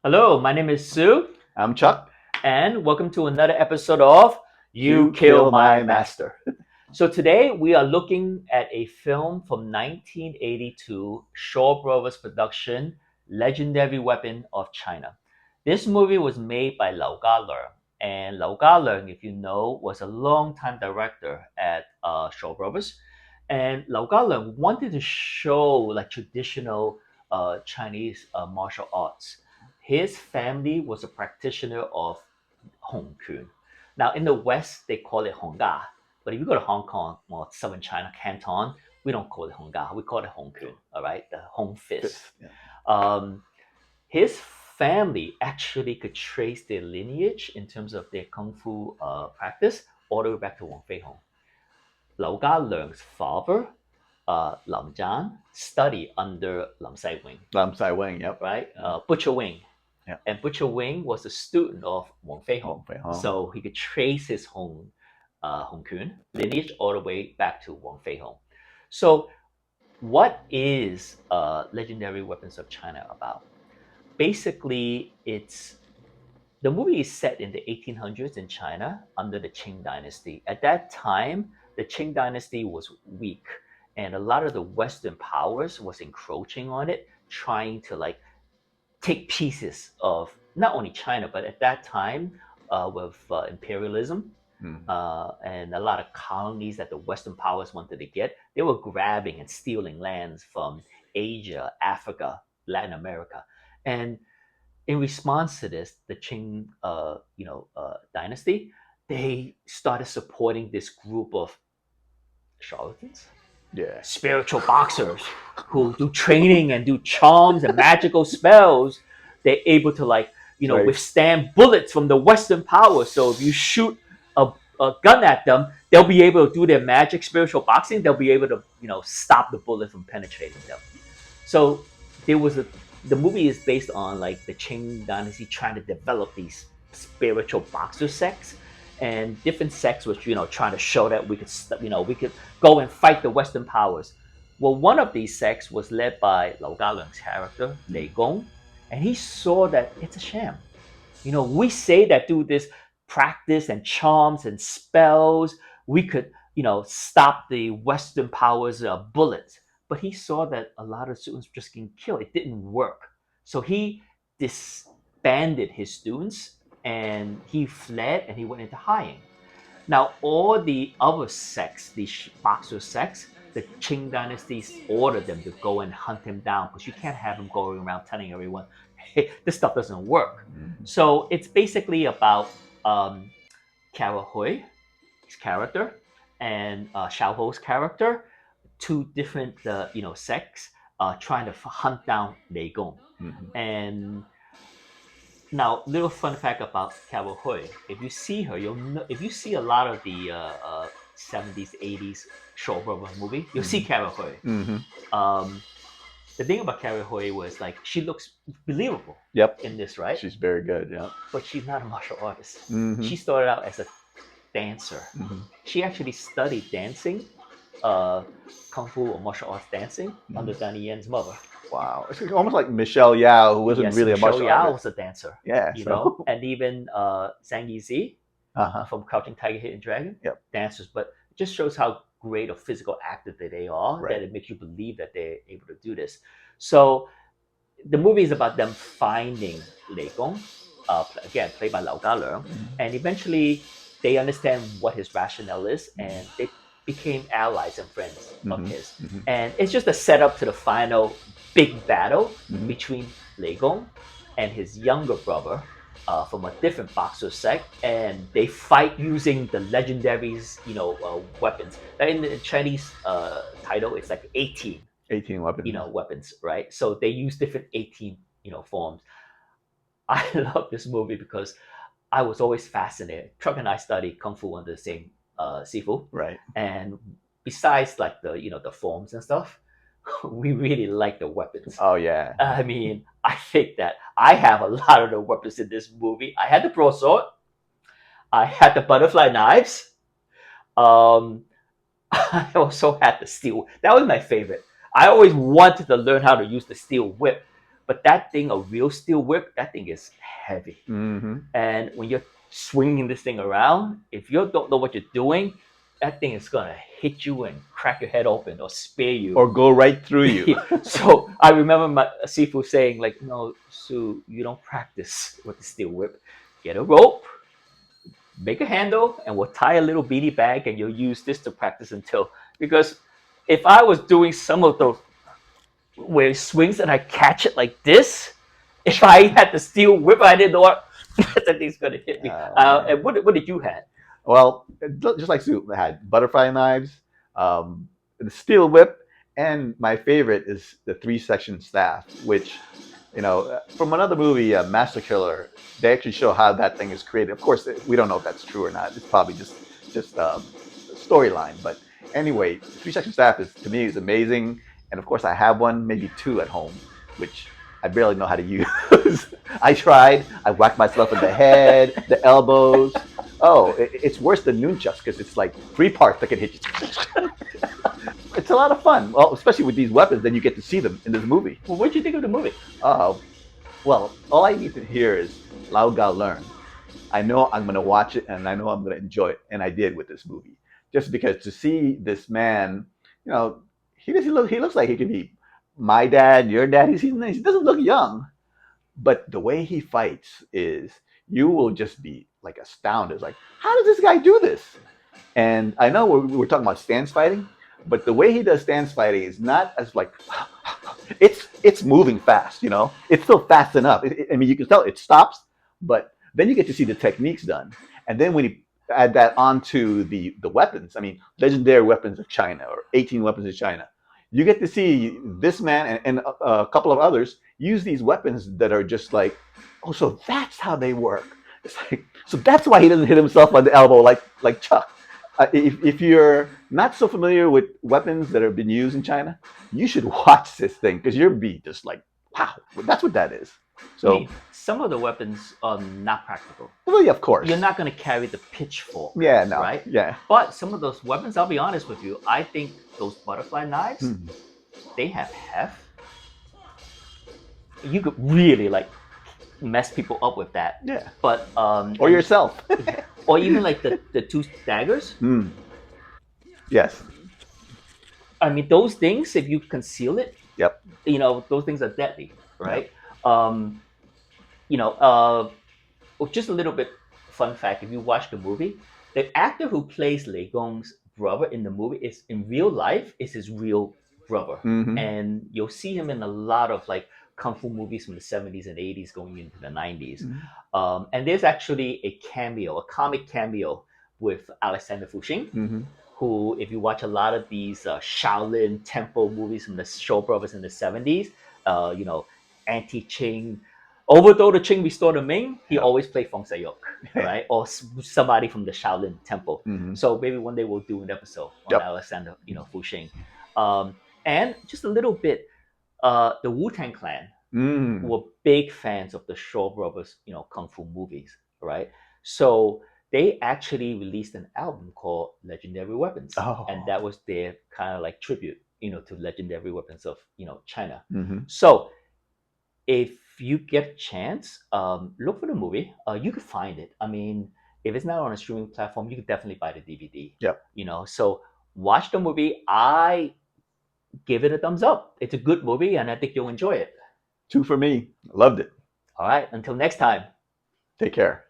Hello, my name is Sue, I'm Chuck. and welcome to another episode of You You Kill kill My my Master. master. So today we are looking at a film from 1982, Shaw Brothers production, Legendary Weapon of China. This movie was made by Lar Gar Leung, and Lar Gar Leung, if you know, was a longtime director at Shaw Brothers. And Lar Gar Leung wanted to show like traditional Chinese martial arts. His family was a practitioner of Hong Kun. Now, in the West, they call it Hongga, but if you go to Hong Kong or southern China, Canton, we don't call it Hongga. We call it Hong Kun, all right? The Hong Fist. Fifth. Yeah. Um, his family actually could trace their lineage in terms of their kung fu practice all the way back to Wang Fei Hong. Lau Ga Leung's father, Lam Zhan, studied under Lam Sai Wing, Lam Sai Wing. Yep. right? Butcher Wing. Yep. And Butcher Wing was a student of Wang Fei Hong. Wang Fei Hong. So he could trace his Hong Kun lineage all the way back to Wang Fei Hong. So, what is Legendary Weapons of China about? Basically, it's the movie is set in the 1800s in China under the Qing dynasty. At that time, the Qing dynasty was weak, and a lot of the Western powers was encroaching on it, trying to like take pieces of not only China, but at that time with imperialism and a lot of colonies that the Western powers wanted to get, they were grabbing and stealing lands from Asia, Africa, Latin America, and in response to this, the Qing, dynasty, they started supporting this group of charlatans, Yeah. spiritual boxers who do training and do charms and magical spells. They're able to Right. withstand bullets from the Western power. So if you shoot a gun at them, they'll be able to do their magic spiritual boxing. They'll be able to stop the bullet from penetrating them. So there was a the movie is based on like the Qing dynasty trying to develop these spiritual boxer sects, and different sects was trying to show that we could go and fight the Western powers. Well, one of these sects was led by Lau Ga Leung's character Lei Gong, and he saw that it's a sham. We say that through this practice and charms and spells, we could stop the Western powers' bullets. But he saw that a lot of students just getting killed. It didn't work. So he disbanded his students and he fled and he went into hiding. Now, all the other sects, the boxer sects, the Qing dynasties ordered them to go and hunt him down because you can't have him going around telling everyone, hey, this stuff doesn't work. So it's basically about Carol Hui, his character, and Xiao Ho's character, two different sects trying to hunt down Lei Gong. And now, little fun fact about Carol Hui: if you see her, if you see a lot of the 70s, 80s show movie, you'll see Carol Hui. The thing about Carol Hui was like she looks believable. Yep. In this, right? She's very good. Yeah. But she's not a martial artist. Mhm. She started out as a dancer. She actually studied dancing, kung fu or martial arts dancing under Danny Yan's mother. Wow. It's almost like Michelle Yao, who wasn't really a martial Yao artist. was a dancer. Yeah. And even Zhang Yizhi from Crouching Tiger, Hidden Dragon, dancers. But it just shows how great a physical actor they are, that it makes you believe that they're able to do this. So the movie is about them finding Lei Gong, again played by Lau Ga Leung, and eventually they understand what his rationale is, and they became allies and friends of his. And it's just a setup to the final big battle between Lei Gong and his younger brother from a different boxer sect, and they fight using the legendaries, weapons. In the Chinese title, it's like 18 weapons. Weapons, right? So they use different 18 forms. I love this movie because I was always fascinated. Truck and I studied kung fu under the same sifu, Right. and besides like the forms and stuff, we really like the weapons. Oh yeah. I mean, I think that I have a lot of the weapons in this movie. I had the broadsword, I had the butterfly knives. I also had the steel. That was my favorite. I always wanted to learn how to use the steel whip, But that thing, a real steel whip, that thing is heavy. Mm-hmm. And when you're swinging this thing around, if you don't know what you're doing, that thing is gonna hit you and crack your head open or spear you or go right through you. So I remember my Sifu saying, like, no, Su, you don't practice with the steel whip. Get a rope, make a handle, and we'll tie a little beanie bag, and you'll use this to practice until. Because if I was doing some of those where it swings and I catch it like this, if I had the steel whip, I didn't know what that thing's gonna hit me. And what did you have? Well, just like Sue had butterfly knives, the steel whip, and my favorite is the 3-section staff, which, from another movie, Master Killer, they actually show how that thing is created. Of course, we don't know if that's true or not. It's probably just storyline. But anyway, 3-section staff to me is amazing, and of course I have one, maybe 2 at home, which I barely know how to use. I tried. I whacked myself in the head, the elbows. Oh, it's worse than nunchucks because it's like 3 parts that can hit you. It's a lot of fun. Well, especially with these weapons, then you get to see them in this movie. Well, what did you think of the movie? Well, all I need to hear is Lar Gar Leung. I know I'm going to watch it, and I know I'm going to enjoy it, and I did with this movie. Just because to see this man, he looks like he could be my dad, your dad. He doesn't look young, but the way he fights is, you will just be like astounded. Like, how does this guy do this? And I know we're talking about stance fighting, but the way he does stance fighting is not as like, it's moving fast. It's still fast enough. I mean, you can tell it stops, but then you get to see the techniques done. And then when you add that onto the weapons, I mean, legendary weapons of China or 18 weapons of China, you get to see this man and a couple of others use these weapons that are just like, oh, so that's how they work. It's like, so that's why he doesn't hit himself on the elbow like Chuck. If you're not so familiar with weapons that have been used in China, you should watch this thing because you'll be just like, wow, that's what that is. So I mean, some of the weapons are not practical. Well, yeah, of course. You're not going to carry the pitchfork. Yeah, no. Right? Yeah. But some of those weapons, I'll be honest with you, I think those butterfly knives, they have heft. You could really like mess people up with that. Yeah. But or yourself. or even like the 2 daggers. Yes. I mean, those things, if you conceal it, yep. Those things are deadly, right? Yep. Just a little bit fun fact: if you watch the movie, the actor who plays Lei Gong's brother in the movie is in real life is his real brother, and you'll see him in a lot of like kung fu movies from the 70s and 80s going into the 90s. And there's actually a cameo, a comic cameo with Alexander Fu Sheng, who, if you watch a lot of these Shaolin temple movies from the Shaw Brothers in the 70s, anti-Qing, overthrow the Qing, restore the Ming, he always played Feng Sayok, right? Or somebody from the Shaolin temple. So maybe one day we'll do an episode on Alexander, Fu Sheng. And just a little bit, the Wu-Tang Clan were big fans of the Shaw Brothers, kung fu movies, right? So they actually released an album called Legendary Weapons, and that was their kind of like tribute, to legendary weapons of, China. So if you get a chance, look for the movie. You could find it. I mean, if it's not on a streaming platform, you could definitely buy the DVD. Yep. So watch the movie. I give it a thumbs up. It's a good movie, and I think you'll enjoy it. 2 for me. Loved it. All right. Until next time. Take care.